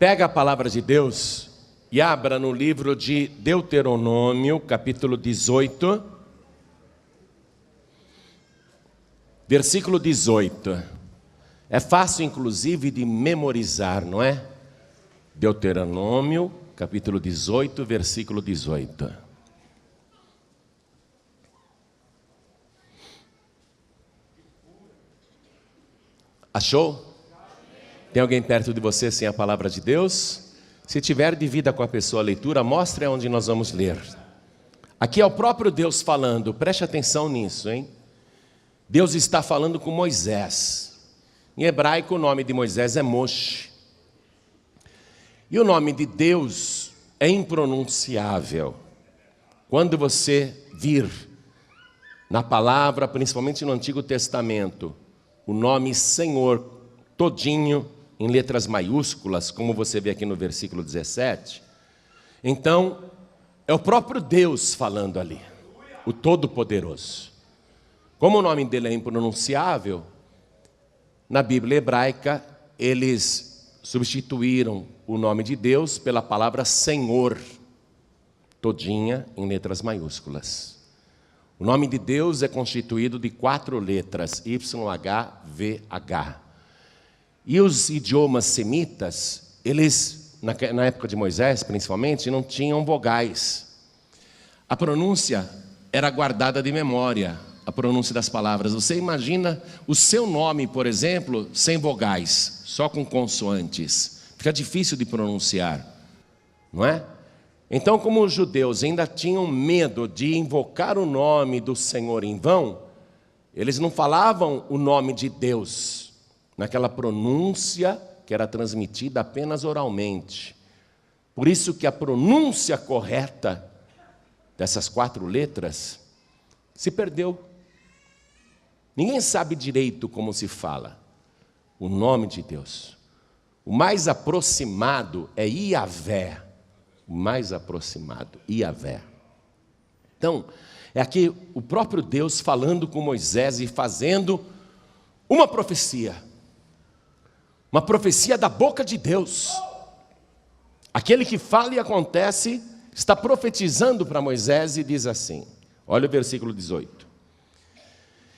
Pega a palavra de Deus e abra no livro de Deuteronômio, capítulo 18, versículo 18. É fácil, inclusive, de memorizar, não é? Deuteronômio, capítulo 18, versículo 18. Achou? Tem alguém perto de você sem a palavra de Deus? Se tiver, divida com a pessoa a leitura, mostre onde nós vamos ler. Aqui é o próprio Deus falando, preste atenção nisso, hein? Deus está falando com Moisés. Em hebraico o nome de Moisés é Moshe. E o nome de Deus é impronunciável. Quando você vir na palavra, principalmente no Antigo Testamento, o nome Senhor todinho em letras maiúsculas, como você vê aqui no versículo 17, então é o próprio Deus falando ali, o Todo-Poderoso. Como o nome dele é impronunciável, na Bíblia hebraica eles substituíram o nome de Deus pela palavra Senhor, todinha em letras maiúsculas. O nome de Deus é constituído de 4 letras, YHVH. E os idiomas semitas, eles, na época de Moisés principalmente, não tinham vogais. A pronúncia era guardada de memória, a pronúncia das palavras. Você imagina o seu nome, por exemplo, sem vogais, só com consoantes. Fica difícil de pronunciar, não é? Então, como os judeus ainda tinham medo de invocar o nome do Senhor em vão, eles não falavam o nome de Deus naquela pronúncia que era transmitida apenas oralmente. Por isso que a pronúncia correta dessas 4 letras se perdeu. Ninguém sabe direito como se fala o nome de Deus. O mais aproximado é Iavé. O mais aproximado, Iavé. Então, é aqui o próprio Deus falando com Moisés e fazendo uma profecia. Uma profecia da boca de Deus. Aquele que fala e acontece, está profetizando para Moisés e diz assim, olha o versículo 18.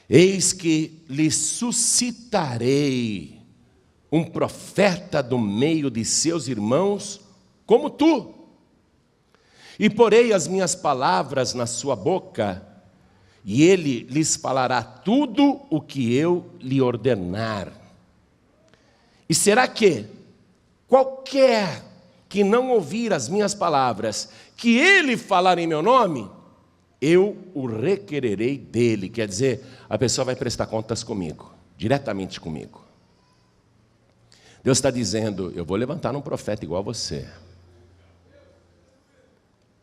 Eis que lhe suscitarei um profeta do meio de seus irmãos, como tu. E porei as minhas palavras na sua boca, e ele lhes falará tudo o que eu lhe ordenar. E será que qualquer que não ouvir as minhas palavras, que ele falar em meu nome, eu o requererei dele. Quer dizer, a pessoa vai prestar contas comigo, diretamente comigo. Deus está dizendo, eu vou levantar um profeta igual a você,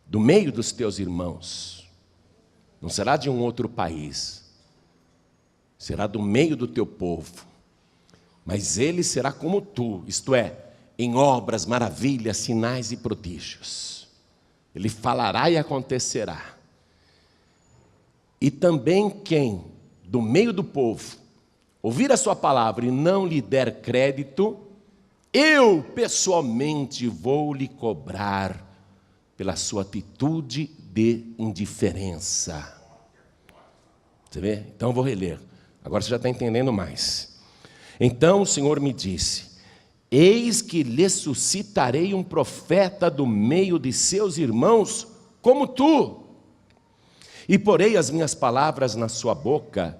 do meio dos teus irmãos, não será de um outro país, será do meio do teu povo. Mas ele será como tu, isto é, em obras, maravilhas, sinais e prodígios. Ele falará e acontecerá. E também quem, do meio do povo, ouvir a sua palavra e não lhe der crédito, eu pessoalmente vou lhe cobrar pela sua atitude de indiferença. Você vê? Então eu vou reler. Agora você já está entendendo mais. Então o Senhor me disse, eis que lhe suscitarei um profeta do meio de seus irmãos, como tu. E porei as minhas palavras na sua boca,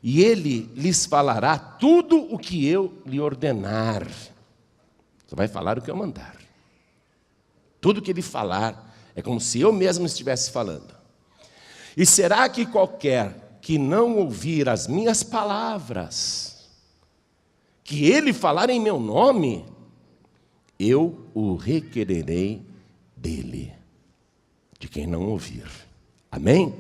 e ele lhes falará tudo o que eu lhe ordenar. Você vai falar o que eu mandar. Tudo que ele falar é como se eu mesmo estivesse falando. E será que qualquer que não ouvir as minhas palavras, que ele falar em meu nome, eu o requererei dele, de quem não ouvir. Amém?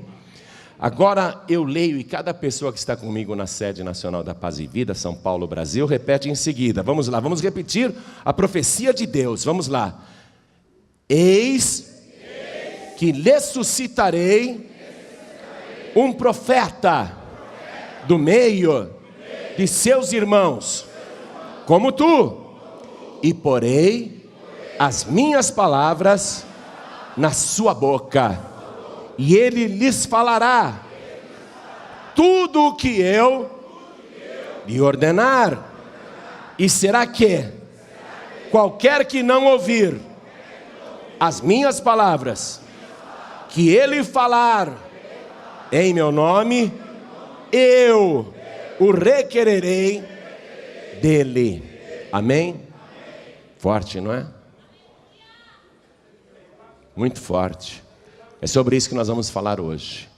Agora eu leio e cada pessoa que está comigo na sede nacional da Paz e Vida, São Paulo, Brasil, repete em seguida. Vamos lá, vamos repetir a profecia de Deus. Vamos lá. Eis que lhe suscitarei um profeta do meio de seus irmãos, como tu, e porei as minhas palavras na sua boca, e ele lhes falará tudo o que eu lhe ordenar. E será que qualquer que não ouvir as minhas palavras, que ele falar em meu nome, eu o requererei dele. Amém? Forte, não é? Muito forte. É sobre isso que nós vamos falar hoje.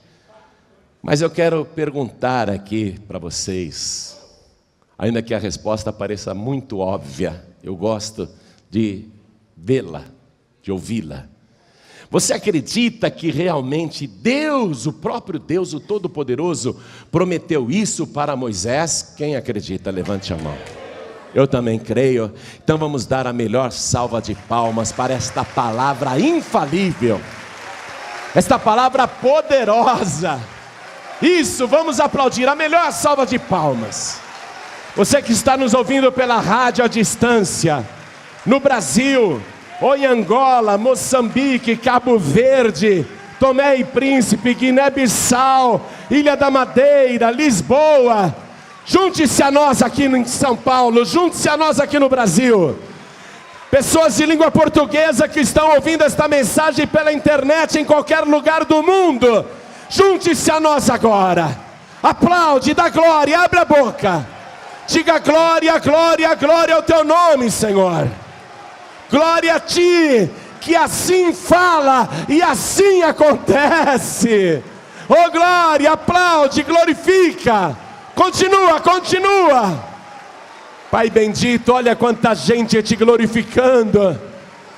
Mas eu quero perguntar aqui para vocês, ainda que a resposta pareça muito óbvia, eu gosto de vê-la, de ouvi-la. Você acredita que realmente Deus, o próprio Deus, o Todo-Poderoso, prometeu isso para Moisés? Quem acredita? Levante a mão. Eu também creio. Então vamos dar a melhor salva de palmas para esta palavra infalível, esta palavra poderosa. Isso, vamos aplaudir, a melhor salva de palmas. Você que está nos ouvindo pela rádio à distância, no Brasil, ou em Angola, Moçambique, Cabo Verde, Tomé e Príncipe, Guiné-Bissau, Ilha da Madeira, Lisboa, junte-se a nós aqui em São Paulo, junte-se a nós aqui no Brasil. Pessoas de língua portuguesa que estão ouvindo esta mensagem pela internet em qualquer lugar do mundo, junte-se a nós agora. Aplaude, dá glória, abre a boca. Diga glória, glória, glória ao teu nome, Senhor. Glória a ti, que assim fala e assim acontece. Oh glória, aplaude, glorifica. Continua, continua. Pai bendito, olha quanta gente te glorificando.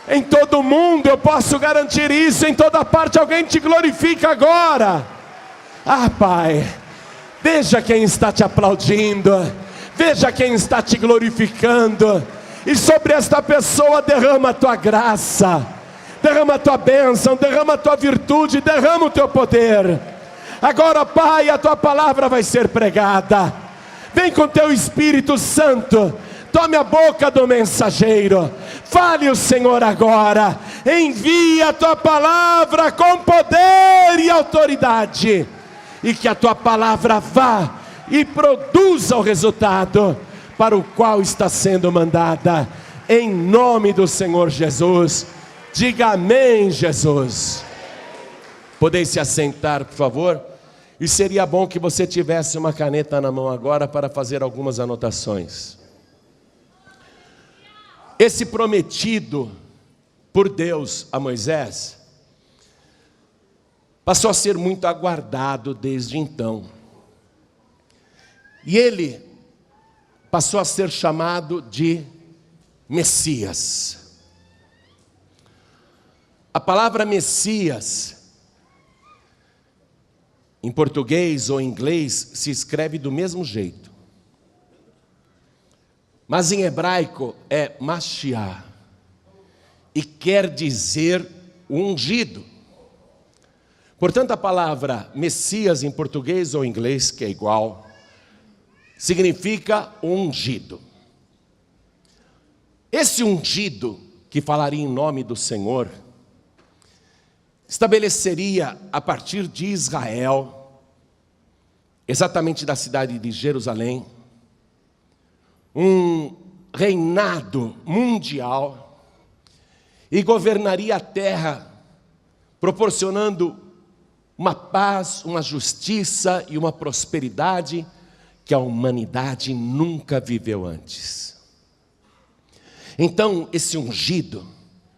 Em todo mundo, eu posso garantir isso, em toda parte alguém te glorifica agora. Ah Pai, veja quem está te aplaudindo, veja quem está te glorificando. E sobre esta pessoa derrama a tua graça, derrama a tua bênção, derrama a tua virtude, derrama o teu poder. Agora Pai, a tua palavra vai ser pregada. Vem com teu Espírito Santo, tome a boca do mensageiro, fale o Senhor agora, envia a tua palavra com poder e autoridade, e que a tua palavra vá e produza o resultado para o qual está sendo mandada, em nome do Senhor Jesus. Diga amém, Jesus. Podeis se assentar, por favor? E seria bom que você tivesse uma caneta na mão agora para fazer algumas anotações. Esse prometido por Deus a Moisés passou a ser muito aguardado desde então. E ele passou a ser chamado de Messias. A palavra Messias, em português ou em inglês, se escreve do mesmo jeito. Mas em hebraico é Mashiach, e quer dizer ungido. Portanto, a palavra Messias em português ou em inglês, que é igual, significa ungido. Esse ungido, que falaria em nome do Senhor, estabeleceria a partir de Israel, exatamente da cidade de Jerusalém, um reinado mundial e governaria a terra, proporcionando uma paz, uma justiça e uma prosperidade que a humanidade nunca viveu antes. Então, esse ungido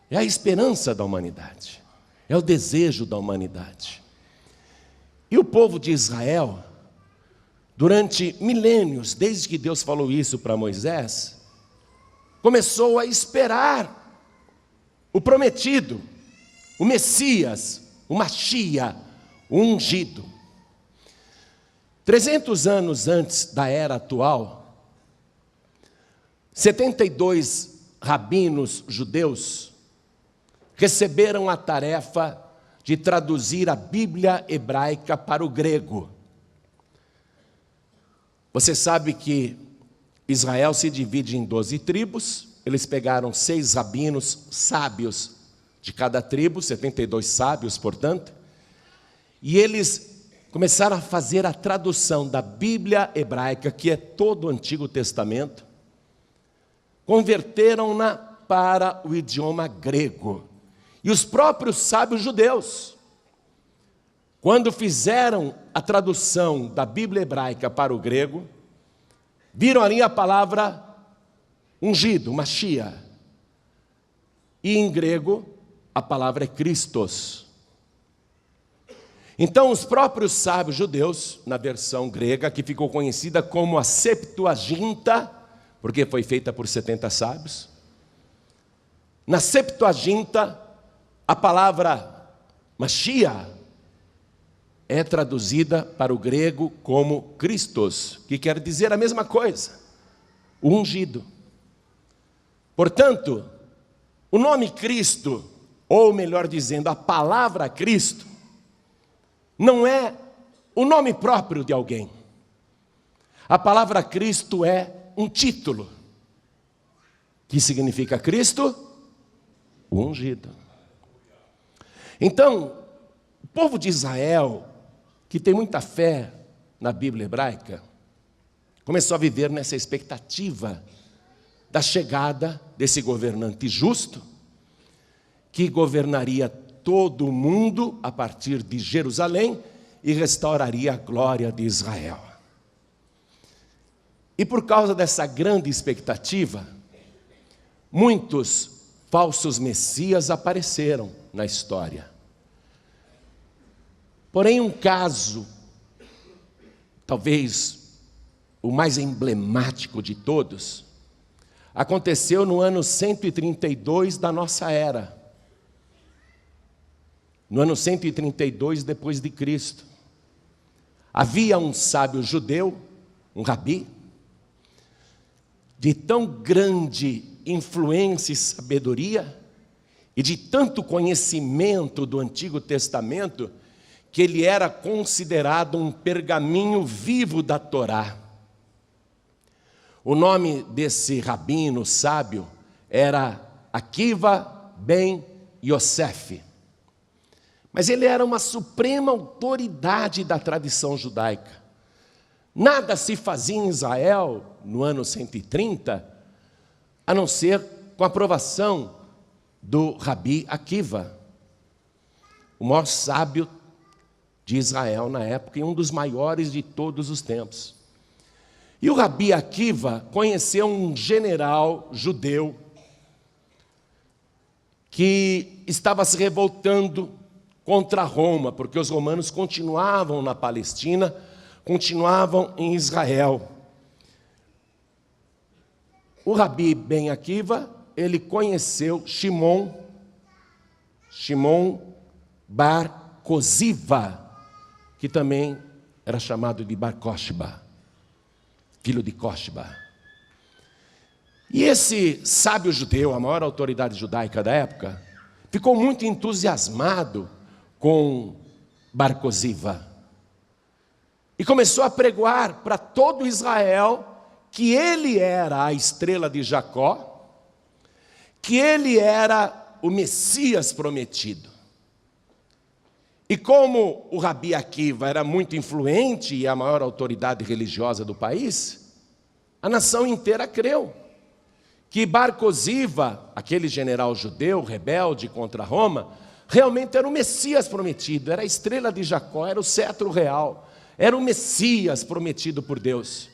é a esperança da humanidade, é o desejo da humanidade. E o povo de Israel, durante milênios, desde que Deus falou isso para Moisés, começou a esperar o prometido, o Messias, o Mashiach, o ungido. 300 anos antes da era atual, 72 rabinos judeus receberam a tarefa de traduzir a Bíblia hebraica para o grego. Você sabe que Israel se divide em 12 tribos, eles pegaram 6 rabinos sábios de cada tribo, 72 sábios, portanto, e eles começaram a fazer a tradução da Bíblia hebraica, que é todo o Antigo Testamento, converteram-na para o idioma grego. E os próprios sábios judeus, quando fizeram a tradução da Bíblia hebraica para o grego, viram ali a palavra ungido, Mashiach. E em grego, a palavra é Christos. Então, os próprios sábios judeus, na versão grega, que ficou conhecida como a Septuaginta, porque foi feita por 70 sábios, na Septuaginta, a palavra Mashiach é traduzida para o grego como Christos, que quer dizer a mesma coisa, o ungido. Portanto, o nome Cristo, ou melhor dizendo, a palavra Cristo, não é o nome próprio de alguém. A palavra Cristo é um título, que significa Cristo, o ungido. Então, o povo de Israel, que tem muita fé na Bíblia hebraica, começou a viver nessa expectativa da chegada desse governante justo, que governaria todo o mundo a partir de Jerusalém e restauraria a glória de Israel. E por causa dessa grande expectativa, muitos falsos messias apareceram na história. Porém, um caso, talvez o mais emblemático de todos, aconteceu no ano 132 da nossa era. No ano 132 depois de Cristo. Havia um sábio judeu, um rabi, de tão grande influência e sabedoria, e de tanto conhecimento do Antigo Testamento, que ele era considerado um pergaminho vivo da Torá. O nome desse rabino sábio era Akiva ben Yosef. Mas ele era uma suprema autoridade da tradição judaica. Nada se fazia em Israel no ano 130, a não ser com a aprovação do Rabi Akiva, o maior sábio de Israel na época e um dos maiores de todos os tempos. E o Rabi Akiva conheceu um general judeu que estava se revoltando contra Roma, porque os romanos continuavam na Palestina, continuavam em Israel. O Rabi ben Akiva, ele conheceu Shimon bar Koziva, que também era chamado de Bar Kokhba, filho de Kokhba. E esse sábio judeu, a maior autoridade judaica da época, ficou muito entusiasmado com Bar Koziva e começou a pregoar para todo Israel que ele era a estrela de Jacó, que ele era o Messias prometido. E como o Rabi Akiva era muito influente e a maior autoridade religiosa do país, a nação inteira creu que Bar Koziva, aquele general judeu rebelde contra Roma, realmente era o Messias prometido, era a estrela de Jacó, era o cetro real, era o Messias prometido por Deus.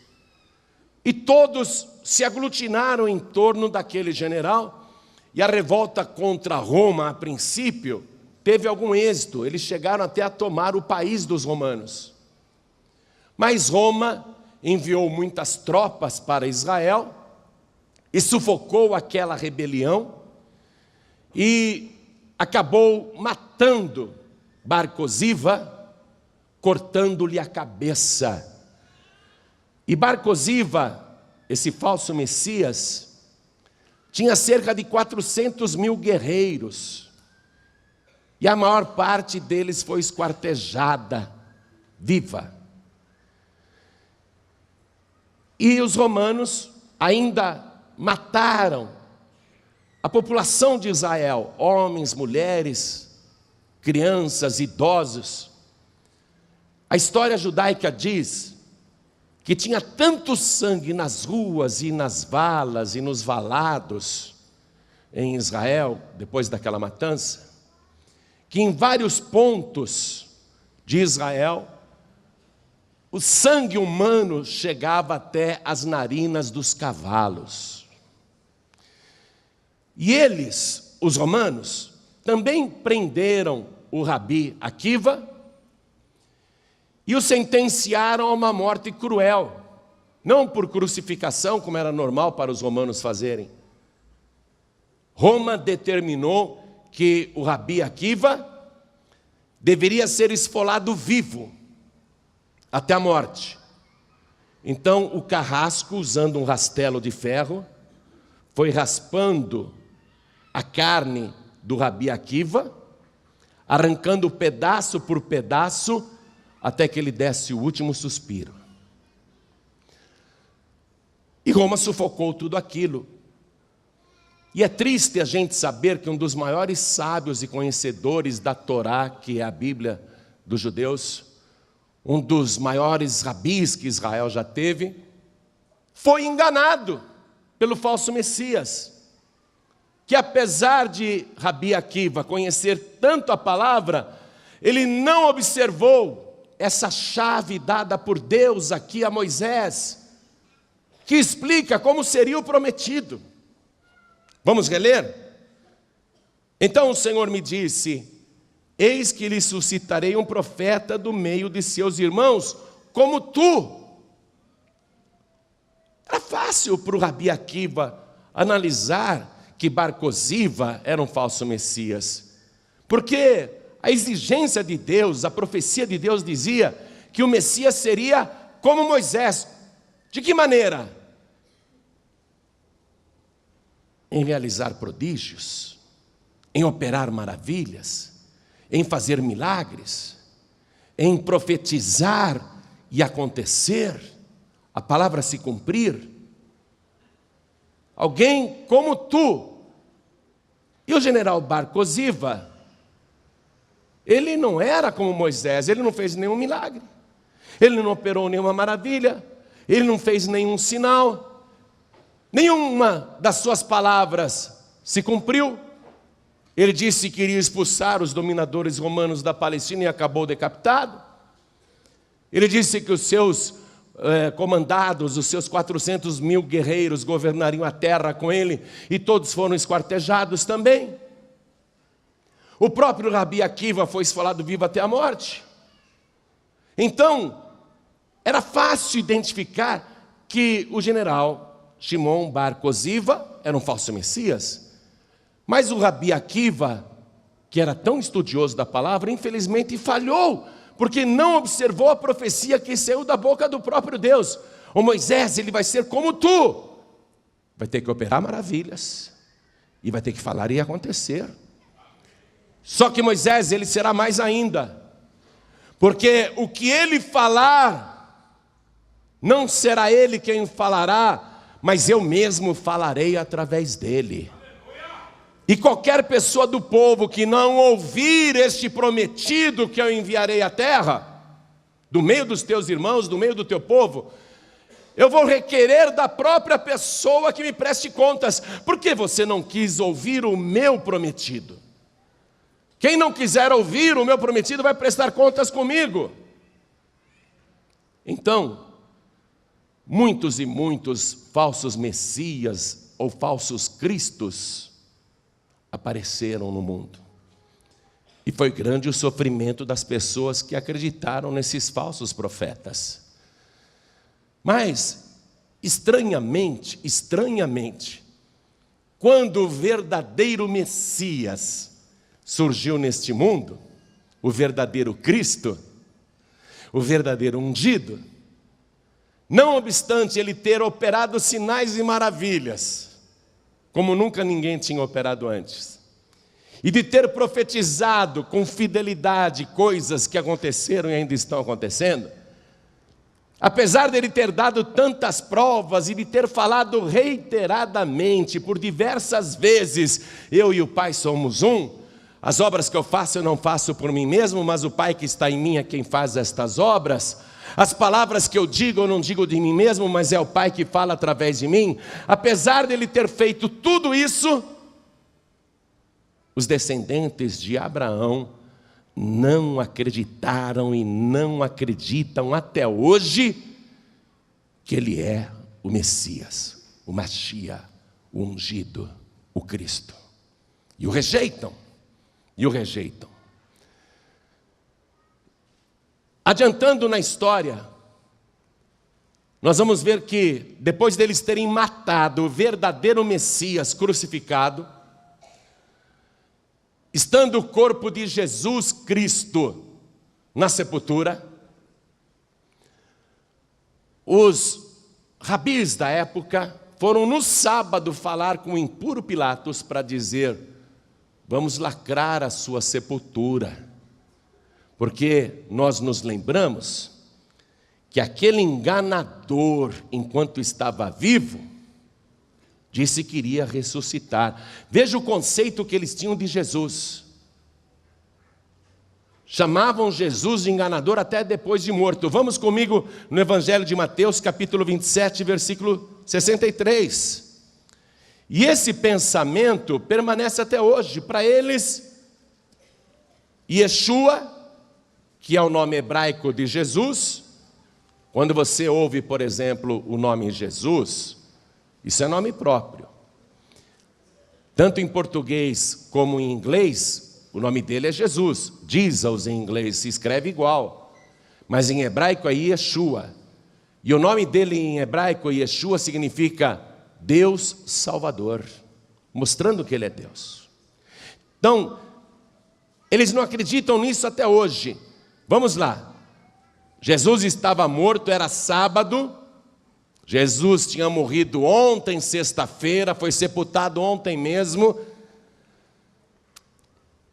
E todos se aglutinaram em torno daquele general, e a revolta contra Roma, a princípio, teve algum êxito, eles chegaram até a tomar o país dos romanos. Mas Roma enviou muitas tropas para Israel, e sufocou aquela rebelião, e acabou matando Bar Koziva, cortando-lhe a cabeça. E Bar Koziva, esse falso Messias, tinha cerca de 400 mil guerreiros, e a maior parte deles foi esquartejada, viva. E os romanos ainda mataram A população de Israel, homens, mulheres, crianças, idosos. A história judaica diz que tinha tanto sangue nas ruas e nas valas e nos valados em Israel, depois daquela matança, que em vários pontos de Israel, o sangue humano chegava até as narinas dos cavalos. E eles, os romanos, também prenderam o Rabi Akiva e o sentenciaram a uma morte cruel, não por crucificação, como era normal para os romanos fazerem. Roma determinou que o Rabi Akiva deveria ser esfolado vivo até a morte. Então o carrasco, usando um rastelo de ferro, foi raspando a carne do Rabi Akiva, arrancando pedaço por pedaço, até que ele desse o último suspiro. E Roma sufocou tudo aquilo. E é triste a gente saber que um dos maiores sábios e conhecedores da Torá, que é a Bíblia dos judeus, um dos maiores rabis que Israel já teve, foi enganado pelo falso Messias, que apesar de Rabi Akiva conhecer tanto a palavra, ele não observou essa chave dada por Deus aqui a Moisés, que explica como seria o prometido. Vamos reler? Então o Senhor me disse: eis que lhe suscitarei um profeta do meio de seus irmãos, como tu. Era fácil para o Rabi Akiva analisar que Bar Koziva era um falso Messias, porque a exigência de Deus, a profecia de Deus dizia que o Messias seria como Moisés. De que maneira? Em realizar prodígios, em operar maravilhas, em fazer milagres, em profetizar e acontecer, a palavra se cumprir. Alguém como tu. E o general Bar Koziva, ele não era como Moisés, ele não fez nenhum milagre, ele não operou nenhuma maravilha, ele não fez nenhum sinal, nenhuma das suas palavras se cumpriu. Ele disse que iria expulsar os dominadores romanos da Palestina e acabou decapitado. Ele disse que os seus comandados, os seus 400.000 guerreiros governariam a terra com ele, e todos foram esquartejados também. O próprio Rabi Akiva foi esfolado vivo até a morte. Então, era fácil identificar que o general Shimon Bar Koziva era um falso Messias. Mas o Rabi Akiva, que era tão estudioso da palavra, infelizmente falhou, porque não observou a profecia que saiu da boca do próprio Deus. O Moisés, ele vai ser como tu. Vai ter que operar maravilhas, e vai ter que falar e acontecer. Só que Moisés, ele será mais ainda, porque o que ele falar, não será ele quem falará, mas eu mesmo falarei através dele. E qualquer pessoa do povo que não ouvir este prometido que eu enviarei à terra, do meio dos teus irmãos, do meio do teu povo, eu vou requerer da própria pessoa que me preste contas. Por que você não quis ouvir o meu prometido? Quem não quiser ouvir o meu prometido vai prestar contas comigo. Então, muitos e muitos falsos messias ou falsos cristos apareceram no mundo. E foi grande o sofrimento das pessoas que acreditaram nesses falsos profetas. Mas, estranhamente, quando o verdadeiro Messias surgiu neste mundo, o verdadeiro Cristo, o verdadeiro ungido, não obstante ele ter operado sinais e maravilhas, como nunca ninguém tinha operado antes, e de ter profetizado com fidelidade coisas que aconteceram e ainda estão acontecendo, apesar dele ter dado tantas provas e de ter falado reiteradamente, por diversas vezes, eu e o Pai somos um, as obras que eu faço eu não faço por mim mesmo, mas o Pai que está em mim é quem faz estas obras. As palavras que eu digo não digo de mim mesmo, mas é o Pai que fala através de mim. Apesar dele ter feito tudo isso, os descendentes de Abraão não acreditaram e não acreditam até hoje que ele é o Messias, o Mashiach, o ungido, o Cristo. E o rejeitam, Adiantando na história, nós vamos ver que depois deles terem matado o verdadeiro Messias crucificado, estando o corpo de Jesus Cristo na sepultura, os rabis da época foram no sábado falar com o impuro Pilatos para dizer: vamos lacrar a sua sepultura, porque nós nos lembramos que aquele enganador, enquanto estava vivo, disse que iria ressuscitar. Veja o conceito que eles tinham de Jesus. Chamavam Jesus de enganador até depois de morto. Vamos comigo no Evangelho de Mateus, capítulo 27, versículo 63. E esse pensamento permanece até hoje. Para eles, Yeshua, que é o nome hebraico de Jesus, quando você ouve, por exemplo, o nome Jesus, isso é nome próprio. Tanto em português como em inglês, o nome dele é Jesus. Jesus em inglês se escreve igual, mas em hebraico é Yeshua. E o nome dele em hebraico, Yeshua, significa Deus Salvador, mostrando que ele é Deus. Então, eles não acreditam nisso até hoje. Vamos lá. Jesus estava morto, era sábado. Jesus tinha morrido ontem, sexta-feira, foi sepultado ontem mesmo.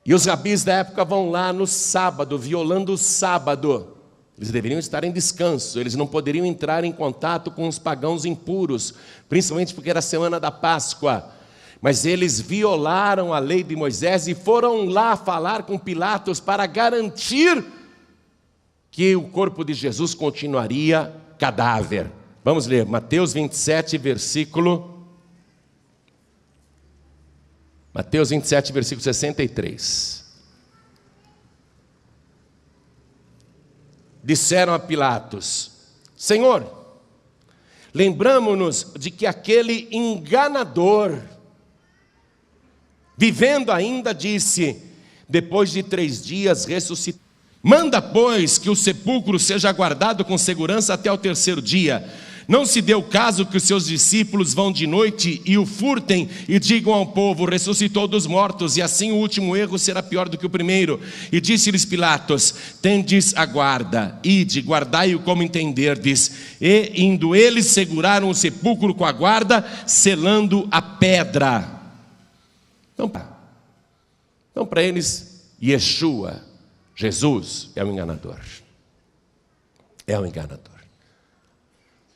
E os rabis da época vão lá no sábado, violando o sábado. Eles deveriam estar em descanso, eles não poderiam entrar em contato com os pagãos impuros, principalmente porque era a semana da Páscoa. Mas eles violaram a lei de Moisés e foram lá falar com Pilatos para garantir que o corpo de Jesus continuaria cadáver. Vamos ler Mateus 27, versículo 63. Disseram a Pilatos: Senhor, lembramo-nos de que aquele enganador, vivendo ainda, disse: depois de 3 dias ressuscitarei. Manda, pois, que o sepulcro seja guardado com segurança até o 3º dia. Não se dê o caso que os seus discípulos vão de noite e o furtem e digam ao povo: ressuscitou dos mortos, e assim o último erro será pior do que o primeiro. E disse-lhes Pilatos: tendes a guarda, ide, guardai-o como entenderdes. E indo eles, seguraram o sepulcro com a guarda, selando a pedra. Então para eles, Yeshua, Jesus, é o enganador. É o enganador.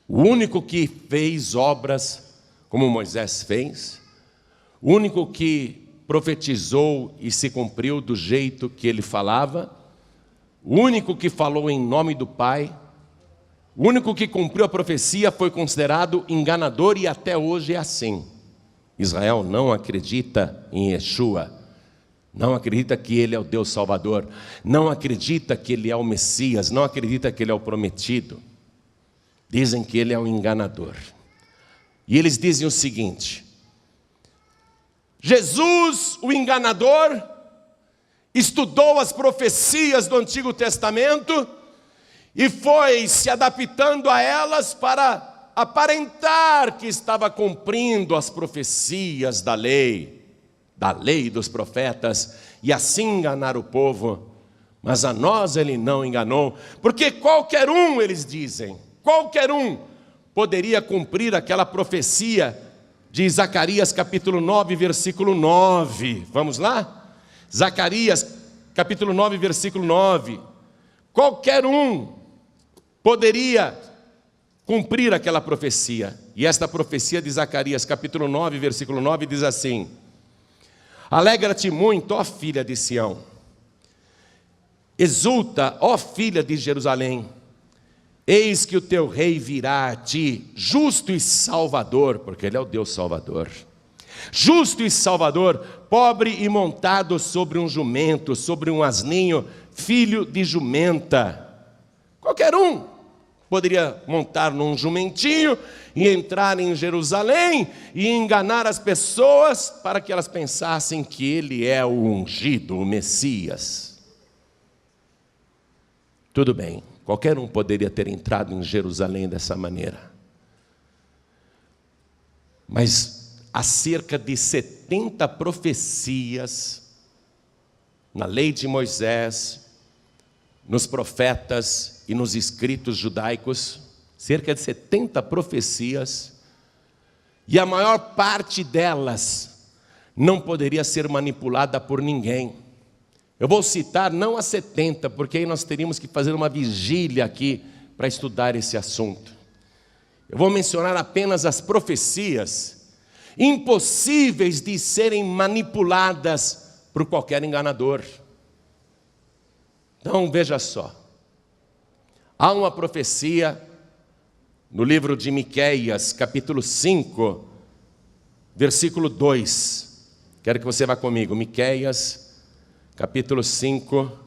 O único que fez obras como Moisés fez, o único que profetizou e se cumpriu do jeito que ele falava, o único que falou em nome do Pai, o único que cumpriu a profecia foi considerado enganador e até hoje é assim. Israel não acredita em Yeshua, não acredita que ele é o Deus Salvador, não acredita que ele é o Messias, não acredita que ele é o prometido. Dizem que ele é um enganador. E eles dizem o seguinte: Jesus, o enganador, estudou as profecias do Antigo Testamento e foi se adaptando a elas para aparentar que estava cumprindo as profecias da lei dos profetas, e assim enganar o povo. Mas a nós ele não enganou, porque qualquer um, eles dizem, qualquer um poderia cumprir aquela profecia de Zacarias capítulo 9, versículo 9. Vamos lá? Zacarias capítulo 9, versículo 9. Qualquer um poderia cumprir aquela profecia. E esta profecia de Zacarias, capítulo 9, versículo 9, diz assim: alegra-te muito, ó filha de Sião, exulta, ó filha de Jerusalém, eis que o teu rei virá a ti, justo e salvador, porque ele é o Deus Salvador, justo e salvador, pobre e montado sobre um jumento, sobre um asninho, filho de jumenta. Qualquer um poderia montar num jumentinho e entrar em Jerusalém e enganar as pessoas para que elas pensassem que ele é o ungido, o Messias. Tudo bem, qualquer um poderia ter entrado em Jerusalém dessa maneira. Mas há cerca de 70 profecias na lei de Moisés, nos profetas e nos escritos judaicos, cerca de 70 profecias, e a maior parte delas não poderia ser manipulada por ninguém. Eu vou citar não as 70, porque aí nós teríamos que fazer uma vigília aqui para estudar esse assunto. Eu vou mencionar apenas as profecias impossíveis de serem manipuladas por qualquer enganador. Então veja só, há uma profecia no livro de Miqueias, capítulo 5, versículo 2. Quero que você vá comigo, Miqueias, capítulo 5,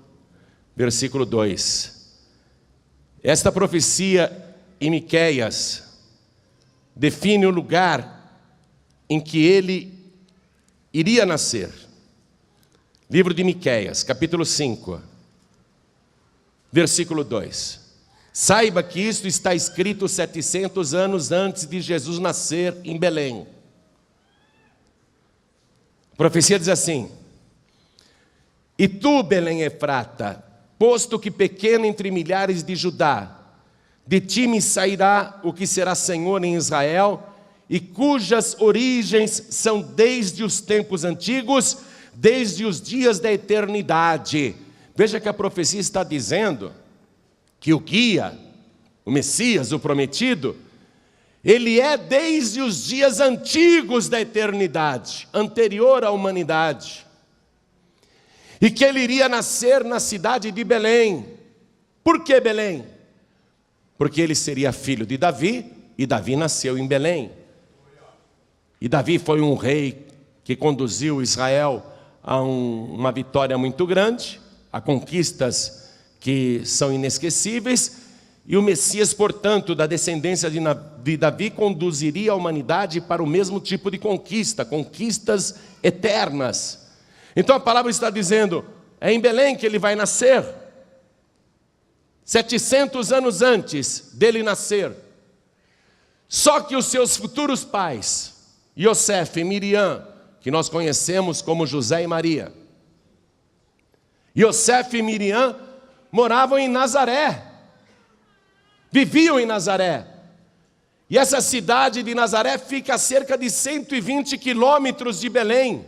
versículo 2. Esta profecia em Miqueias define o lugar em que ele iria nascer. Livro de Miqueias, capítulo 5, versículo 2. Saiba que isto está escrito 700 anos antes de Jesus nascer em Belém. A profecia diz assim: e tu, Belém Efrata, posto que pequena entre milhares de Judá, de ti me sairá o que será Senhor em Israel, e cujas origens são desde os tempos antigos, desde os dias da eternidade. Veja que a profecia está dizendo que o guia, o Messias, o prometido, ele é desde os dias antigos da eternidade, anterior à humanidade. E que ele iria nascer na cidade de Belém. Por que Belém? Porque ele seria filho de Davi, e Davi nasceu em Belém. E Davi foi um rei que conduziu Israel a uma vitória muito grande, a conquistas que são inesquecíveis, e o Messias, portanto, da descendência de Davi, conduziria a humanidade para o mesmo tipo de conquista, conquistas eternas. Então a palavra está dizendo, é em Belém que ele vai nascer, 700 anos antes dele nascer. Só que os seus futuros pais, Yosef e Miriam, que nós conhecemos como José e Maria, Yosef e Miriam moravam em Nazaré, viviam em Nazaré. E essa cidade de Nazaré fica a cerca de 120 quilômetros de Belém.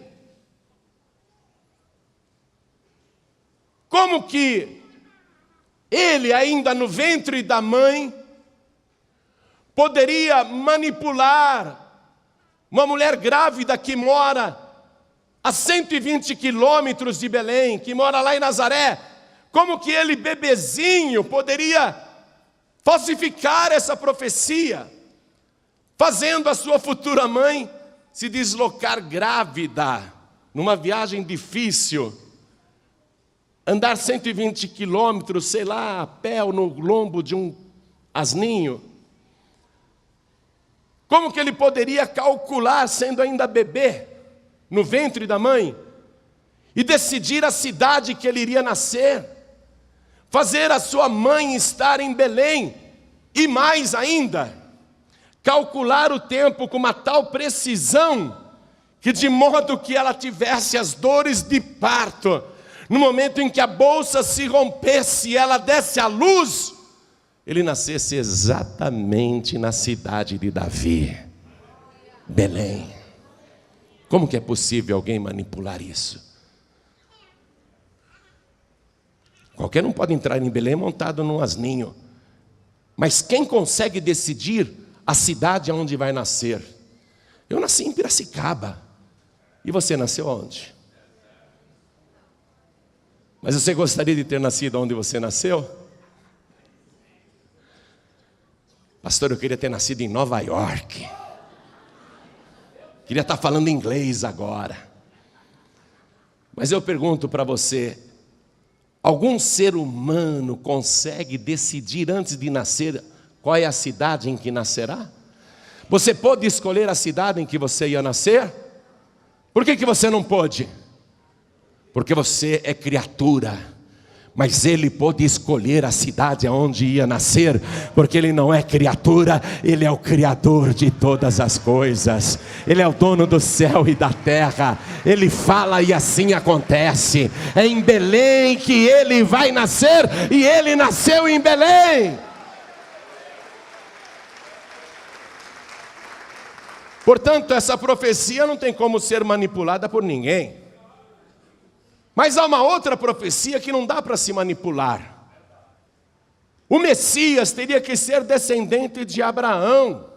Como que ele, ainda no ventre da mãe, poderia manipular uma mulher grávida que mora a 120 quilômetros de Belém, que mora lá em Nazaré? Como que ele, bebezinho, poderia falsificar essa profecia, fazendo a sua futura mãe se deslocar grávida, numa viagem difícil, andar 120 quilômetros, sei lá, a pé ou no lombo de um asninho? Como que ele poderia calcular, sendo ainda bebê, no ventre da mãe, e decidir a cidade que ele iria nascer, fazer a sua mãe estar em Belém, e mais ainda, calcular o tempo com uma tal precisão, que de modo que ela tivesse as dores de parto, no momento em que a bolsa se rompesse e ela desse à luz, ele nascesse exatamente na cidade de Davi, Belém. Como que é possível alguém manipular isso? Qualquer um pode entrar em Belém montado num asninho. Mas quem consegue decidir a cidade onde vai nascer? Eu nasci em Piracicaba. E você nasceu onde? Mas você gostaria de ter nascido onde você nasceu? Pastor, eu queria ter nascido em Nova York. Queria estar falando inglês agora. Mas eu pergunto para você, algum ser humano consegue decidir antes de nascer qual é a cidade em que nascerá? Você pôde escolher a cidade em que você ia nascer? Por que você não pôde? Porque você é criatura. Mas ele pôde escolher a cidade onde ia nascer, porque ele não é criatura, ele é o Criador de todas as coisas. Ele é o dono do céu e da terra. Ele fala e assim acontece. É em Belém que ele vai nascer, e ele nasceu em Belém. Portanto, essa profecia não tem como ser manipulada por ninguém. Mas há uma outra profecia que não dá para se manipular. O Messias teria que ser descendente de Abraão.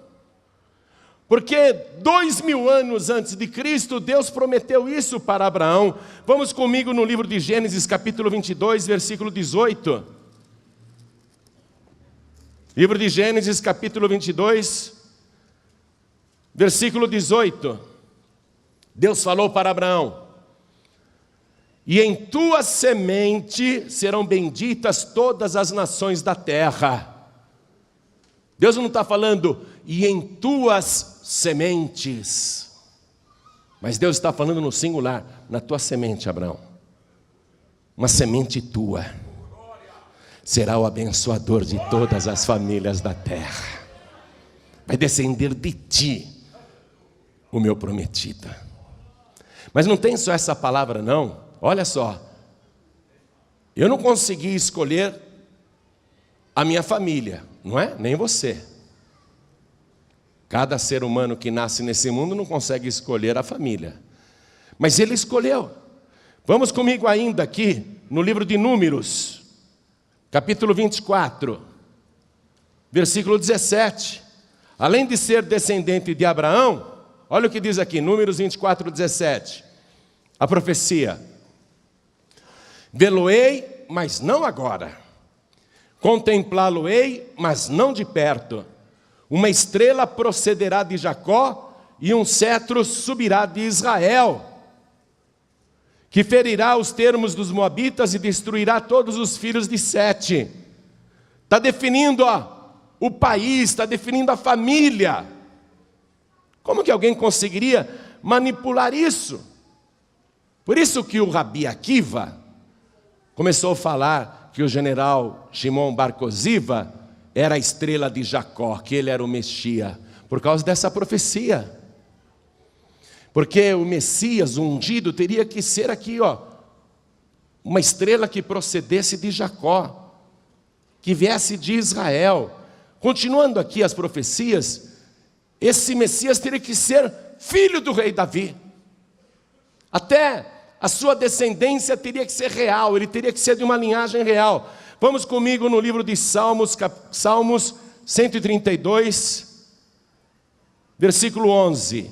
Porque 2000 anos antes de Cristo, Deus prometeu isso para Abraão. Vamos comigo no livro de Gênesis, capítulo 22, versículo 18. Livro de Gênesis, capítulo 22, versículo 18. Deus falou para Abraão: e em tua semente serão benditas todas as nações da terra. Deus não está falando, e em tuas sementes. Mas Deus está falando no singular, na tua semente, Abraão. Uma semente tua. Será o abençoador de todas as famílias da terra. Vai descender de ti, o meu prometido. Mas não tem só essa palavra não. Olha só, eu não consegui escolher a minha família, não é? Nem você. Cada ser humano que nasce nesse mundo não consegue escolher a família. Mas ele escolheu. Vamos comigo ainda aqui no livro de Números, capítulo 24, versículo 17. Além de ser descendente de Abraão, olha o que diz aqui, Números 24, 17. A profecia: vê-lo-ei, mas não agora. Contemplá-lo-ei, mas não de perto. Uma estrela procederá de Jacó, e um cetro subirá de Israel, que ferirá os termos dos moabitas e destruirá todos os filhos de Sete. Está definindo o país, está definindo a família. Como que alguém conseguiria manipular isso? Por isso que o Rabi Akiva começou a falar que o general Shimon Bar Koziva era a estrela de Jacó, que ele era o Messias, por causa dessa profecia. Porque o Messias, o ungido, teria que ser aqui, uma estrela que procedesse de Jacó, que viesse de Israel. Continuando aqui as profecias, esse Messias teria que ser filho do rei Davi. Até a sua descendência teria que ser real, ele teria que ser de uma linhagem real. Vamos comigo no livro de Salmos, Salmos 132, versículo 11.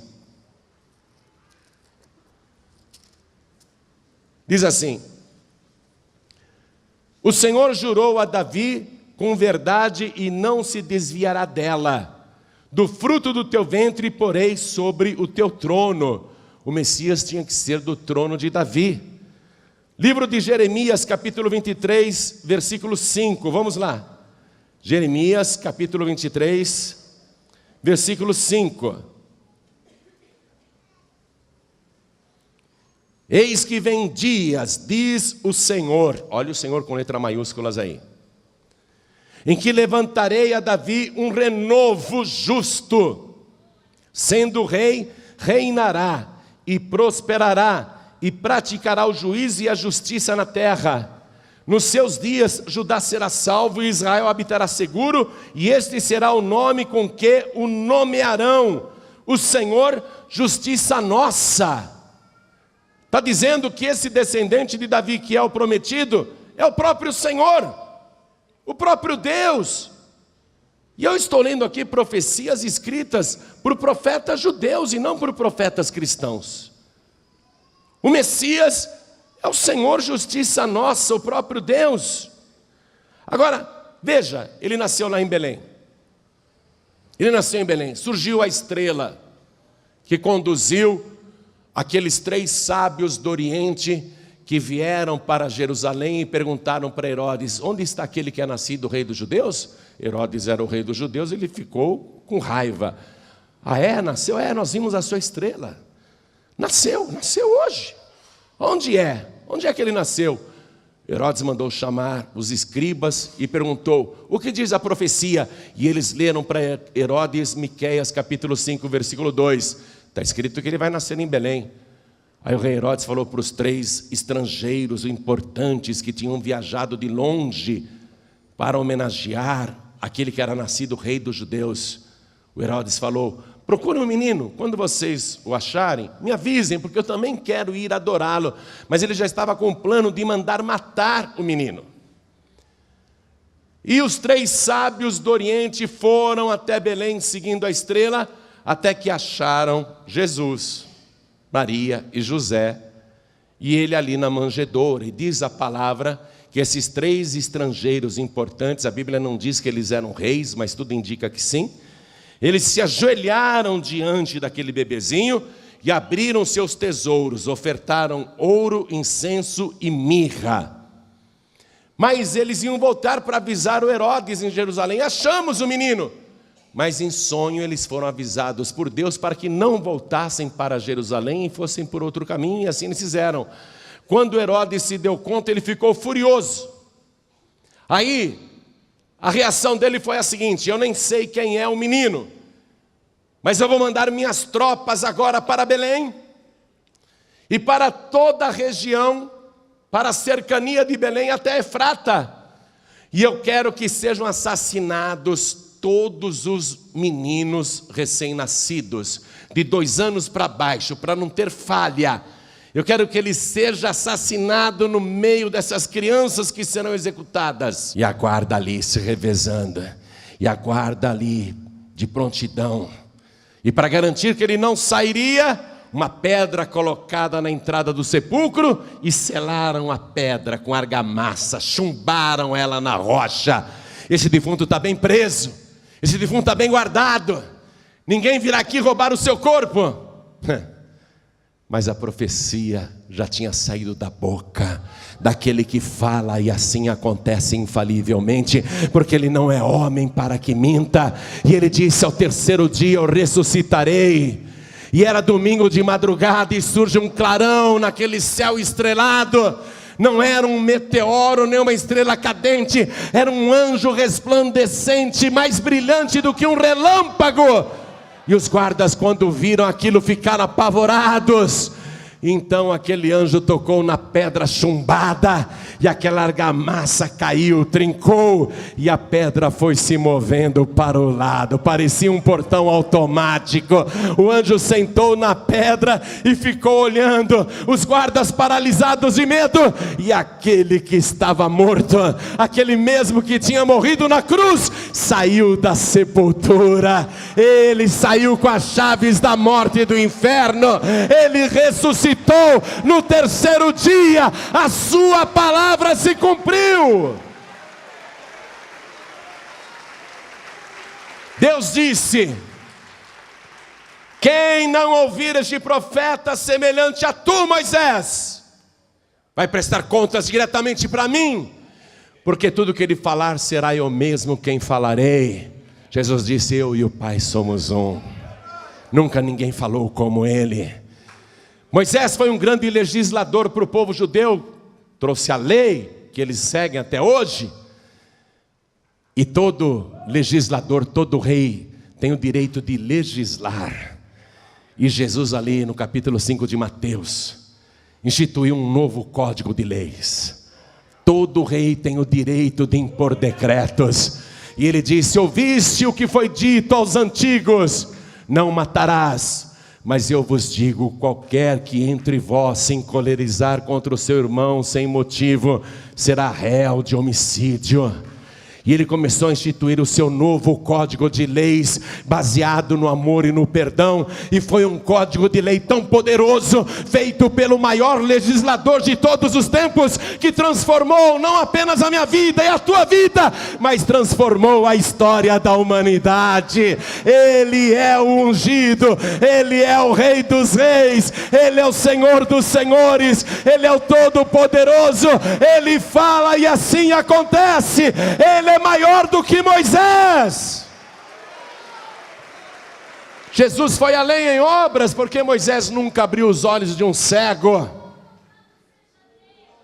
Diz assim: o Senhor jurou a Davi com verdade e não se desviará dela. Do fruto do teu ventre porei sobre o teu trono. O Messias tinha que ser do trono de Davi. Livro de Jeremias, capítulo 23, versículo 5. Vamos lá. Jeremias, capítulo 23, versículo 5. Eis que vem dias, diz o Senhor. Olha o Senhor com letra maiúsculas aí. Em que levantarei a Davi um renovo justo. Sendo rei, reinará e prosperará, e praticará o juízo e a justiça na terra. Nos seus dias Judá será salvo e Israel habitará seguro, e este será o nome com que o nomearão: o Senhor, justiça nossa. Está dizendo que esse descendente de Davi, que é o prometido, é o próprio Senhor, o próprio Deus. E eu estou lendo aqui profecias escritas por profetas judeus e não por profetas cristãos. O Messias é o Senhor justiça nossa, o próprio Deus. Agora, veja, ele nasceu lá em Belém. Ele nasceu em Belém, surgiu a estrela que conduziu aqueles 3 sábios do Oriente que vieram para Jerusalém e perguntaram para Herodes: onde está aquele que é nascido rei dos judeus? Herodes era o rei dos judeus, ele ficou com raiva. Ah é? Nasceu? É, nós vimos a sua estrela. Nasceu hoje. Onde é? Onde é que ele nasceu? Herodes mandou chamar os escribas e perguntou: o que diz a profecia? E eles leram para Herodes Miqueias capítulo 5, versículo 2. Está escrito que ele vai nascer em Belém. Aí o rei Herodes falou para os 3 estrangeiros importantes que tinham viajado de longe para homenagear aquele que era nascido rei dos judeus. O Herodes falou: procurem um menino, quando vocês o acharem, me avisem, porque eu também quero ir adorá-lo. Mas ele já estava com o plano de mandar matar o menino. E os 3 sábios do Oriente foram até Belém, seguindo a estrela, até que acharam Jesus, Maria e José, e ele ali na manjedoura. E diz a palavra que esses 3 estrangeiros importantes, a Bíblia não diz que eles eram reis, mas tudo indica que sim, eles se ajoelharam diante daquele bebezinho e abriram seus tesouros, ofertaram ouro, incenso e mirra. Mas eles iam voltar para avisar o Herodes em Jerusalém: achamos o menino. Mas em sonho eles foram avisados por Deus para que não voltassem para Jerusalém e fossem por outro caminho, e assim eles fizeram. Quando Herodes se deu conta, ele ficou furioso. Aí a reação dele foi a seguinte: eu nem sei quem é o menino, mas eu vou mandar minhas tropas agora para Belém e para toda a região, para a cercania de Belém até Efrata, e eu quero que sejam assassinados todos os meninos recém-nascidos, de 2 anos para baixo, para não ter falha. Eu quero que ele seja assassinado no meio dessas crianças que serão executadas. E a guarda ali se revezando, e a guarda ali de prontidão. E para garantir que ele não sairia, uma pedra colocada na entrada do sepulcro, e selaram a pedra com argamassa, chumbaram ela na rocha. Esse defunto está bem preso, esse defunto está bem guardado, ninguém virá aqui roubar o seu corpo. Mas a profecia já tinha saído da boca daquele que fala, e assim acontece infalivelmente, porque ele não é homem para que minta. E ele disse: ao 3º dia eu ressuscitarei. E era domingo de madrugada, e surge um clarão naquele céu estrelado. Não era um meteoro, nem uma estrela cadente, era um anjo resplandecente, mais brilhante do que um relâmpago. E os guardas, quando viram aquilo, ficaram apavorados. Então aquele anjo tocou na pedra chumbada, e aquela argamassa caiu, trincou, e a pedra foi se movendo para o lado, parecia um portão automático. O anjo sentou na pedra e ficou olhando, os guardas paralisados de medo. E aquele que estava morto, aquele mesmo que tinha morrido na cruz, saiu da sepultura. Ele saiu com as chaves da morte e do inferno. Ele ressuscitou no 3º dia, a sua palavra se cumpriu. Deus disse: quem não ouvir este profeta semelhante a tu, Moisés, vai prestar contas diretamente para mim, porque tudo que ele falar será eu mesmo quem falarei. Jesus disse: eu e o Pai somos um. Nunca ninguém falou como ele. Moisés foi um grande legislador para o povo judeu, trouxe a lei que eles seguem até hoje. E todo legislador, todo rei tem o direito de legislar. E Jesus ali no capítulo 5 de Mateus instituiu um novo código de leis. Todo rei tem o direito de impor decretos. E ele disse: ouviste o que foi dito aos antigos: não matarás. Mas eu vos digo, qualquer que entre vós se encolerizar contra o seu irmão sem motivo, será réu de homicídio. E ele começou a instituir o seu novo código de leis, baseado no amor e no perdão. E foi um código de lei tão poderoso, feito pelo maior legislador de todos os tempos, que transformou não apenas a minha vida e a tua vida, mas transformou a história da humanidade. Ele é o ungido, Ele é o Rei dos Reis, Ele é o Senhor dos Senhores, Ele é o Todo-Poderoso. Ele fala e assim acontece. Ele é maior do que Moisés. Jesus foi além em obras, porque Moisés nunca abriu os olhos de um cego.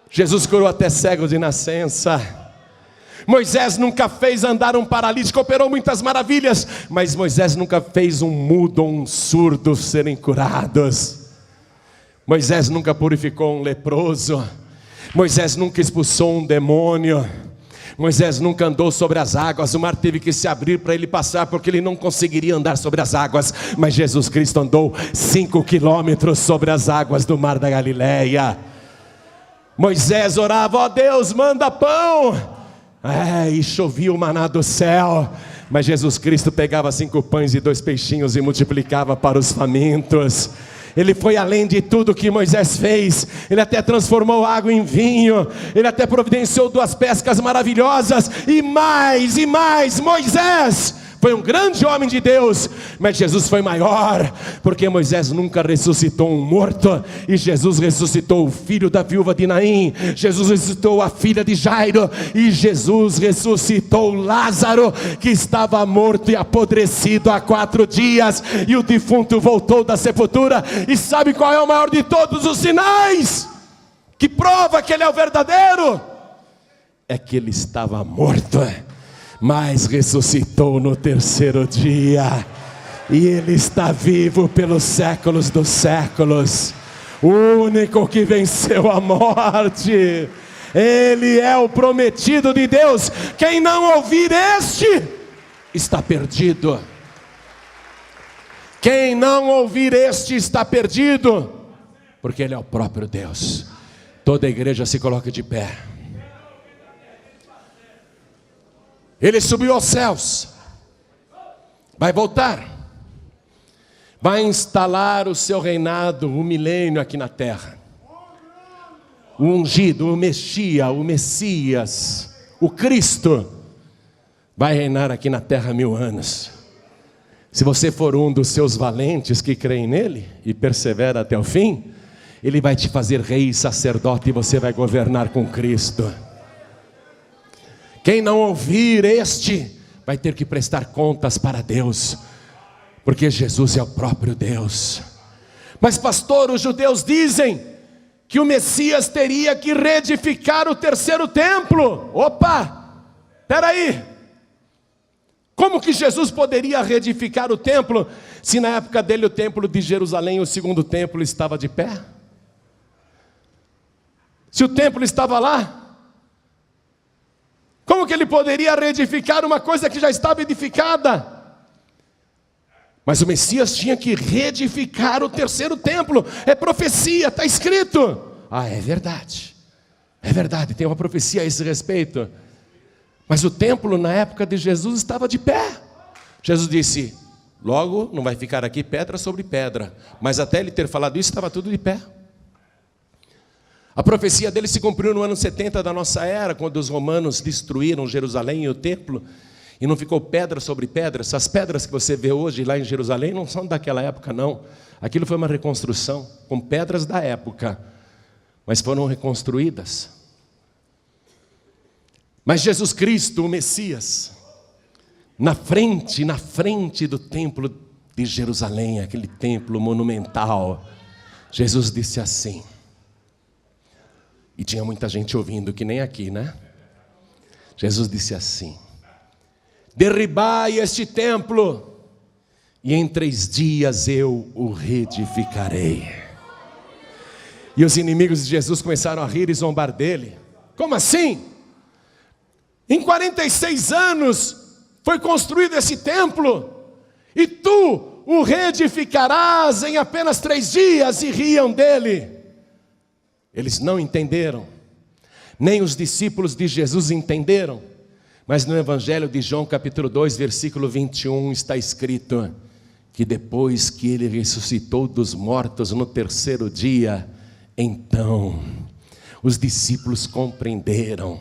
Jesus curou até cegos de nascença. Moisés nunca fez andar um paralítico, operou muitas maravilhas, mas Moisés nunca fez um mudo ou um surdo serem curados. Moisés nunca purificou um leproso. Moisés nunca expulsou um demônio. Moisés nunca andou sobre as águas. O mar teve que se abrir para ele passar, porque ele não conseguiria andar sobre as águas. Mas Jesus Cristo andou 5 quilômetros sobre as águas do mar da Galileia. Moisés orava: ó Deus, manda pão. E chovia o maná do céu. Mas Jesus Cristo pegava 5 pães e 2 peixinhos e multiplicava para os famintos. Ele foi além de tudo que Moisés fez. Ele até transformou água em vinho. Ele até providenciou 2 pescas maravilhosas. E mais, Moisés foi um grande homem de Deus, mas Jesus foi maior, porque Moisés nunca ressuscitou um morto, e Jesus ressuscitou o filho da viúva de Naim. Jesus ressuscitou a filha de Jairo, e Jesus ressuscitou Lázaro, que estava morto e apodrecido há 4 dias, e o defunto voltou da sepultura. E sabe qual é o maior de todos os sinais que prova que ele é o verdadeiro? É que ele estava morto, mas ressuscitou no 3º dia, e ele está vivo pelos séculos dos séculos, o único que venceu a morte. Ele é o prometido de Deus. Quem não ouvir este está perdido. Quem não ouvir este está perdido, porque ele é o próprio Deus. Toda a igreja se coloca de pé. Ele subiu aos céus, vai voltar, vai instalar o seu reinado, o milênio aqui na terra. O ungido, o Messias, o Cristo, vai reinar aqui na terra 1000 anos. Se você for um dos seus valentes que creem nele e persevera até o fim, ele vai te fazer rei e sacerdote, e você vai governar com Cristo. Quem não ouvir este vai ter que prestar contas para Deus, porque Jesus é o próprio Deus. Mas pastor, os judeus dizem que o Messias teria que reedificar o 3º templo. Opa, espera aí. Como que Jesus poderia reedificar o templo, se na época dele o templo de Jerusalém, o 2º templo, estava de pé? Se o templo estava lá, como que ele poderia reedificar uma coisa que já estava edificada? Mas o Messias tinha que reedificar o 3º templo. É profecia, está escrito. É verdade. É verdade, tem uma profecia a esse respeito. Mas o templo na época de Jesus estava de pé. Jesus disse: logo não vai ficar aqui pedra sobre pedra. Mas até ele ter falado isso, estava tudo de pé. A profecia dele se cumpriu no ano 70 da nossa era, quando os romanos destruíram Jerusalém e o templo, e não ficou pedra sobre pedra. Essas pedras que você vê hoje lá em Jerusalém não são daquela época, não. Aquilo foi uma reconstrução, com pedras da época, mas foram reconstruídas. Mas Jesus Cristo, o Messias, na frente do templo de Jerusalém, aquele templo monumental, Jesus disse assim, e tinha muita gente ouvindo, que nem aqui, né? Jesus disse assim: derribai este templo, e em 3 dias eu o reedificarei. E os inimigos de Jesus começaram a rir e zombar dele. Como assim? Em 46 anos foi construído esse templo, e tu o reedificarás em apenas 3 dias, e riam dele. Eles não entenderam, nem os discípulos de Jesus entenderam, Mas no Evangelho de João, capítulo 2, versículo 21, está escrito que depois que ele ressuscitou dos mortos no terceiro dia, então os discípulos compreenderam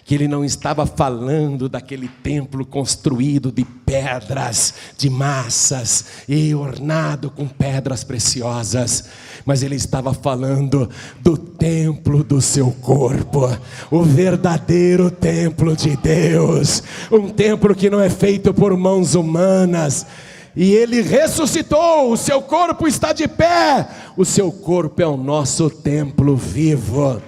que ele não estava falando daquele templo construído de pedras, de massas e ornado com pedras preciosas, mas ele estava falando do templo do seu corpo, o verdadeiro templo de Deus, um templo que não é feito por mãos humanas. E ele ressuscitou, o seu corpo está de pé, o seu corpo é o nosso templo vivo.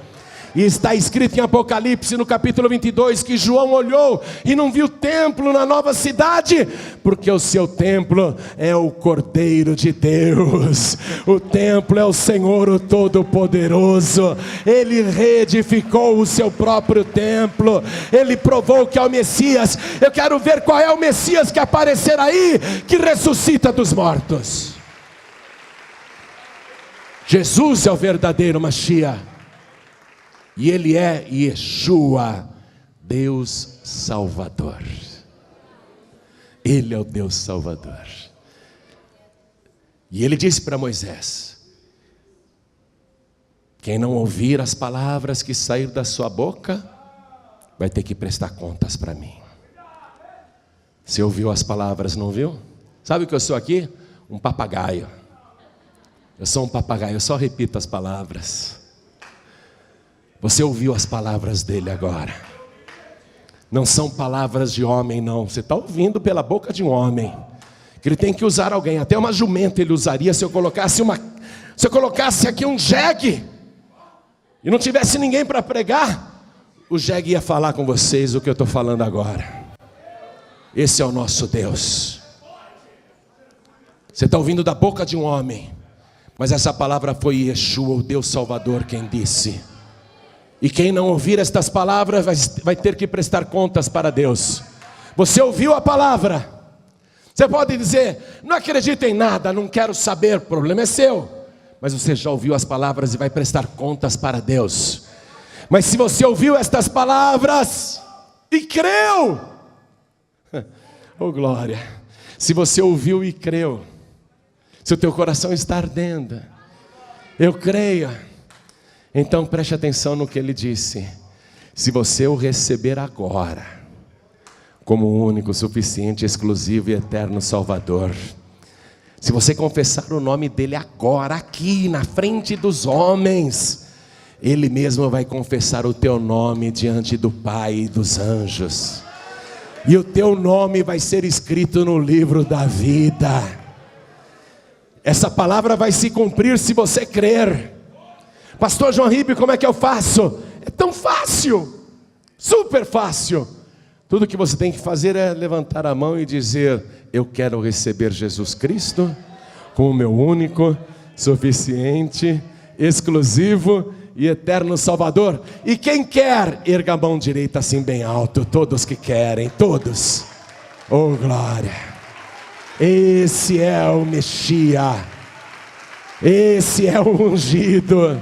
E está escrito em Apocalipse no capítulo 22 que João olhou e não viu templo na nova cidade, porque o seu templo é o Cordeiro de Deus, o templo é o Senhor o Todo-Poderoso. Ele reedificou o seu próprio templo, ele provou que é o Messias. Eu quero ver qual é o Messias que aparecer aí, que ressuscita dos mortos. Jesus é o verdadeiro Mashiach. E ele é Yeshua, Deus Salvador. Ele é o Deus Salvador. E ele disse para Moisés: quem não ouvir as palavras que sair da sua boca, vai ter que prestar contas para mim. Você ouviu as palavras, não viu? Sabe o que eu sou aqui? Um papagaio. Eu sou um papagaio, eu só repito as palavras. Você ouviu as palavras dele agora. Não são palavras de homem, não. Você está ouvindo pela boca de um homem. Que ele tem que usar alguém. Até uma jumenta ele usaria se eu colocasse aqui um jegue e não tivesse ninguém para pregar. O jegue ia falar com vocês o que eu estou falando agora. Esse é o nosso Deus. Você está ouvindo da boca de um homem, mas essa palavra foi Yeshua, o Deus Salvador, quem disse. E quem não ouvir estas palavras vai ter que prestar contas para Deus. Você ouviu a palavra. Você pode dizer: não acredito em nada, não quero saber, o problema é seu. Mas você já ouviu as palavras e vai prestar contas para Deus. Mas se você ouviu estas palavras e creu, oh glória, se você ouviu e creu, se o teu coração está ardendo, eu creio. Então preste atenção no que ele disse: se você o receber agora, como o único, suficiente, exclusivo e eterno Salvador, se você confessar o nome dele agora, aqui na frente dos homens, ele mesmo vai confessar o teu nome diante do Pai e dos anjos, e o teu nome vai ser escrito no livro da vida. Essa palavra vai se cumprir se você crer. Pastor João Ribe, como é que eu faço? É tão fácil, super fácil. Tudo que você tem que fazer é levantar a mão e dizer: eu quero receber Jesus Cristo como meu único, suficiente, exclusivo e eterno Salvador. E quem quer, erga a mão direita assim bem alto. Todos que querem, todos. Oh glória. Esse é o Messias, esse é o ungido.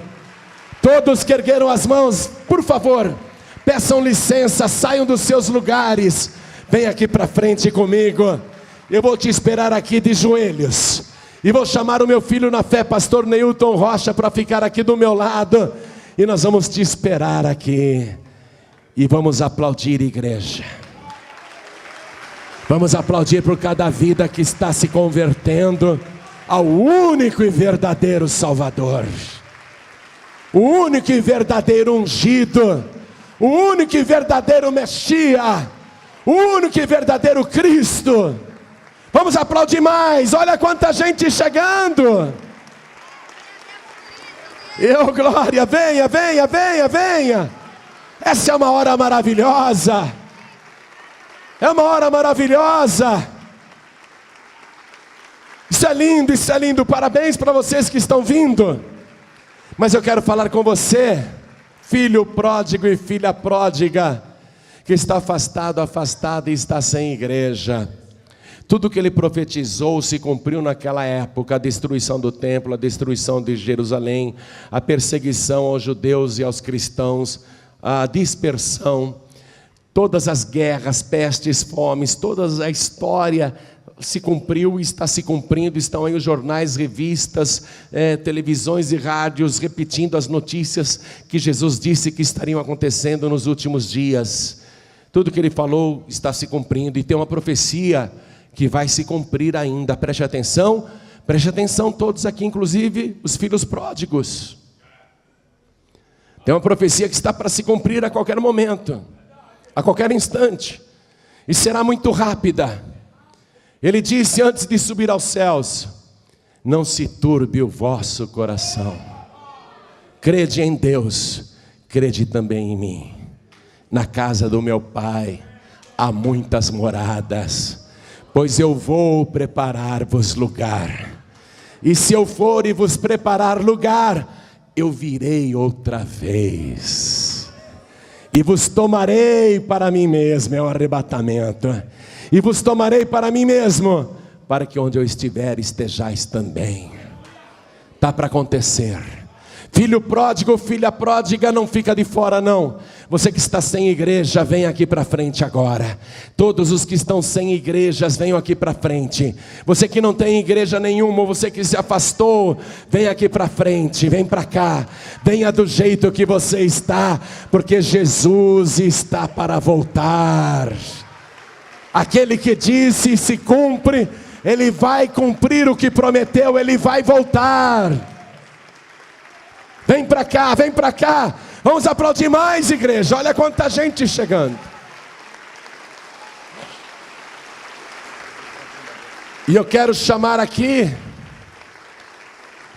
Todos que ergueram as mãos, por favor, peçam licença, saiam dos seus lugares, vem aqui para frente comigo. Eu vou te esperar aqui de joelhos, e vou chamar o meu filho na fé, pastor Neilton Rocha, para ficar aqui do meu lado, e nós vamos te esperar aqui, e vamos aplaudir, igreja. Vamos aplaudir por cada vida que está se convertendo ao único e verdadeiro Salvador, o único e verdadeiro ungido, o único e verdadeiro Messias, o único e verdadeiro Cristo. Vamos aplaudir mais, olha quanta gente chegando. Eu, glória, venha, venha, venha, venha. Essa é uma hora maravilhosa, é uma hora maravilhosa. Isso é lindo, parabéns para vocês que estão vindo. Mas eu quero falar com você, filho pródigo e filha pródiga, que está afastado e está sem igreja. Tudo que ele profetizou se cumpriu naquela época: a destruição do templo, a destruição de Jerusalém, a perseguição aos judeus e aos cristãos, a dispersão. Todas as guerras, pestes, fomes, toda a história se cumpriu e está se cumprindo. Estão aí os jornais, revistas, televisões e rádios repetindo as notícias que Jesus disse que estariam acontecendo nos últimos dias. Tudo que Ele falou está se cumprindo, e tem uma profecia que vai se cumprir ainda. Preste atenção todos aqui, inclusive os filhos pródigos. Tem uma profecia que está para se cumprir a qualquer momento, a qualquer instante, e será muito rápida. Ele disse antes de subir aos céus: não se turbe o vosso coração, crede em Deus, crede também em mim. Na casa do meu Pai há muitas moradas, pois eu vou preparar-vos lugar. E se eu for e vos preparar lugar, eu virei outra vez, e vos tomarei para mim mesmo. É o arrebatamento. E vos tomarei para mim mesmo, para que onde eu estiver estejais também. Está para acontecer. Filho pródigo, filha pródiga, não fica de fora não. Você que está sem igreja, vem aqui para frente agora. Todos os que estão sem igrejas, venham aqui para frente. Você que não tem igreja nenhuma, você que se afastou, vem aqui para frente, vem para cá. Venha do jeito que você está, porque Jesus está para voltar. Aquele que disse se cumpre, Ele vai cumprir o que prometeu, Ele vai voltar. Vem para cá, vem para cá. Vamos aplaudir mais, igreja. Olha quanta gente chegando. E eu quero chamar aqui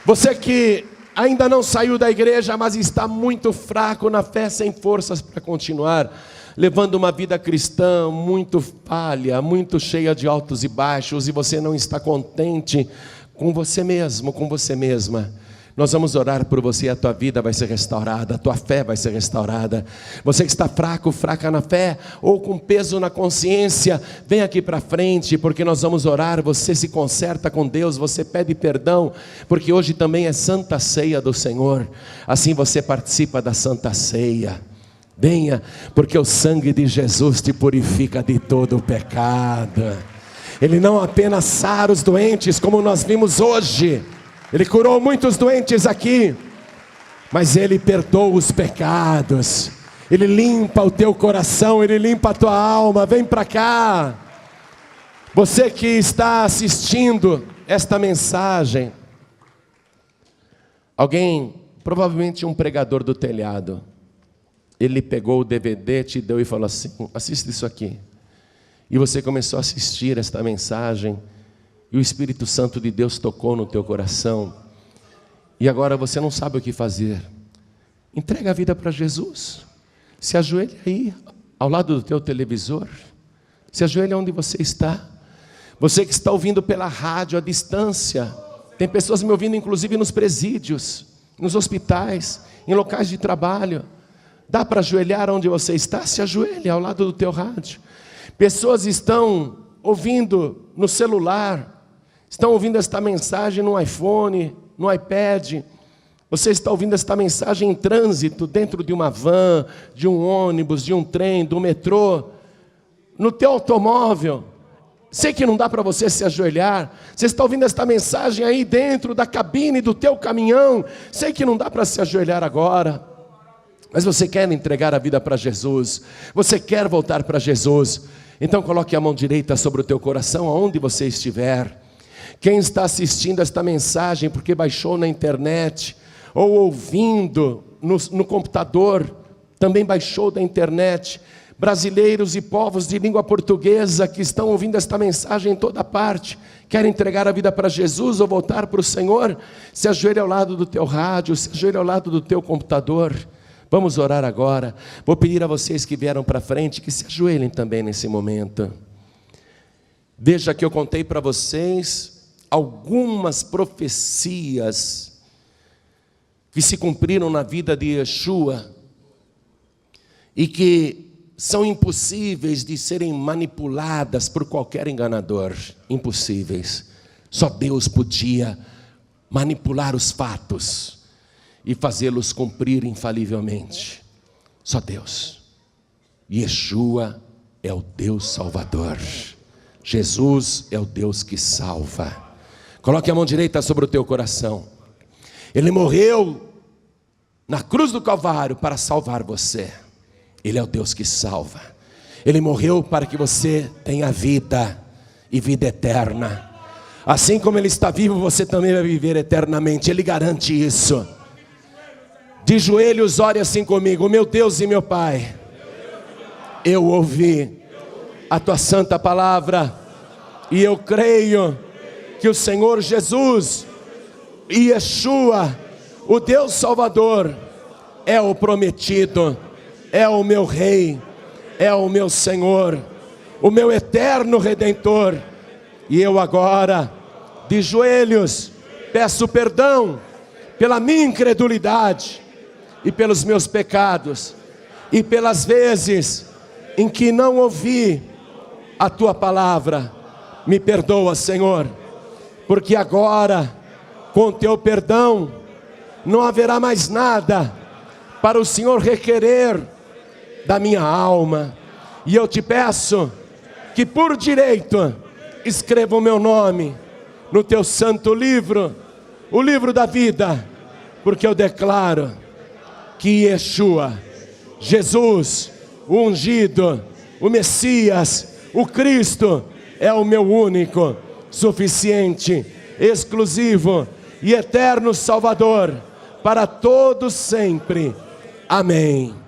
você que ainda não saiu da igreja, mas está muito fraco na fé, sem forças para continuar, levando uma vida cristã muito falha, muito cheia de altos e baixos, e você não está contente com você mesmo, com você mesma. Nós vamos orar por você, a tua vida vai ser restaurada, a tua fé vai ser restaurada. Você que está fraco, fraca na fé, ou com peso na consciência, vem aqui para frente, porque nós vamos orar. Você se conserta com Deus, você pede perdão, porque hoje também é Santa Ceia do Senhor. Assim você participa da Santa Ceia. Venha, porque o sangue de Jesus te purifica de todo o pecado. Ele não apenas sara os doentes, como nós vimos hoje, Ele curou muitos doentes aqui, mas Ele perdoa os pecados, Ele limpa o teu coração, Ele limpa a tua alma. Vem para cá. Você que está assistindo esta mensagem, alguém, provavelmente um pregador do telhado, ele pegou o DVD, te deu e falou assim: assista isso aqui. E você começou a assistir esta mensagem, e o Espírito Santo de Deus tocou no teu coração, e agora você não sabe o que fazer. Entrega a vida para Jesus. Se ajoelha aí, ao lado do teu televisor. Se ajoelha onde você está. Você que está ouvindo pela rádio à distância. Tem pessoas me ouvindo inclusive nos presídios, nos hospitais, em locais de trabalho. Dá para ajoelhar onde você está? Se ajoelha ao lado do teu rádio. Pessoas estão ouvindo no celular, estão ouvindo esta mensagem no iPhone, no iPad. Você está ouvindo esta mensagem em trânsito, dentro de uma van, de um ônibus, de um trem, do metrô, no teu automóvel. Sei que não dá para você se ajoelhar. Você está ouvindo esta mensagem aí dentro da cabine do teu caminhão. Sei que não dá para se ajoelhar agora, mas você quer entregar a vida para Jesus, você quer voltar para Jesus. Então coloque a mão direita sobre o teu coração, aonde você estiver. Quem está assistindo esta mensagem porque baixou na internet, ou ouvindo no computador, também baixou da internet. Brasileiros e povos de língua portuguesa que estão ouvindo esta mensagem em toda parte, querem entregar a vida para Jesus ou voltar para o Senhor, se ajoelhe ao lado do teu rádio, se ajoelhe ao lado do teu computador. Vamos orar agora. Vou pedir a vocês que vieram para frente que se ajoelhem também nesse momento. Veja que eu contei para vocês algumas profecias que se cumpriram na vida de Yeshua e que são impossíveis de serem manipuladas por qualquer enganador. Impossíveis. Só Deus podia manipular os fatos e fazê-los cumprir infalivelmente. Só Deus. Yeshua é o Deus Salvador. Jesus é o Deus que salva. Coloque a mão direita sobre o teu coração. Ele morreu na cruz do Calvário para salvar você. Ele é o Deus que salva. Ele morreu para que você tenha vida e vida eterna. Assim como Ele está vivo, você também vai viver eternamente. Ele garante isso. De joelhos, ore assim comigo: meu Deus e meu Pai, eu ouvi a Tua santa palavra, e eu creio que o Senhor Jesus, Yeshua, o Deus Salvador, é o prometido, é o meu Rei, é o meu Senhor, o meu eterno Redentor. E eu agora, de joelhos, peço perdão pela minha incredulidade e pelos meus pecados, e pelas vezes em que não ouvi a Tua palavra. Me perdoa, Senhor, porque agora, com Teu perdão, não haverá mais nada para o Senhor requerer da minha alma. E eu te peço que por direito escreva o meu nome no Teu santo livro, o livro da vida, porque eu declaro que Yeshua, Jesus, o ungido, o Messias, o Cristo, é o meu único, suficiente, exclusivo e eterno Salvador para todos sempre. Amém.